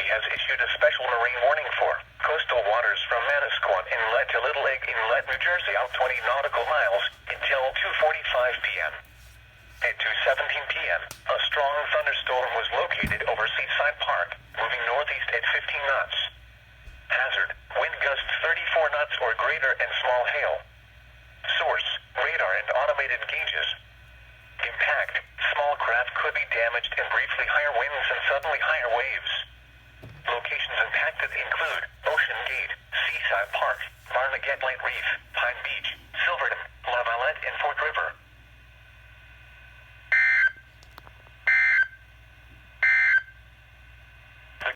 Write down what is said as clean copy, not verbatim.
Army has issued a special marine warning for coastal waters from Manasquan Inlet to Little Egg Inlet, New Jersey, out 20 nautical miles until 2:45 p.m. At 2:17 p.m., a strong thunderstorm was located over Seaside Park, moving northeast at 15 knots. Hazard, wind gusts 34 knots or greater and small hail. Source, radar and automated gauges. Impact, small craft could be damaged and briefly higher winds and suddenly higher waves. Locations impacted include Ocean Gate, Seaside Park, Barnegat Light Reef,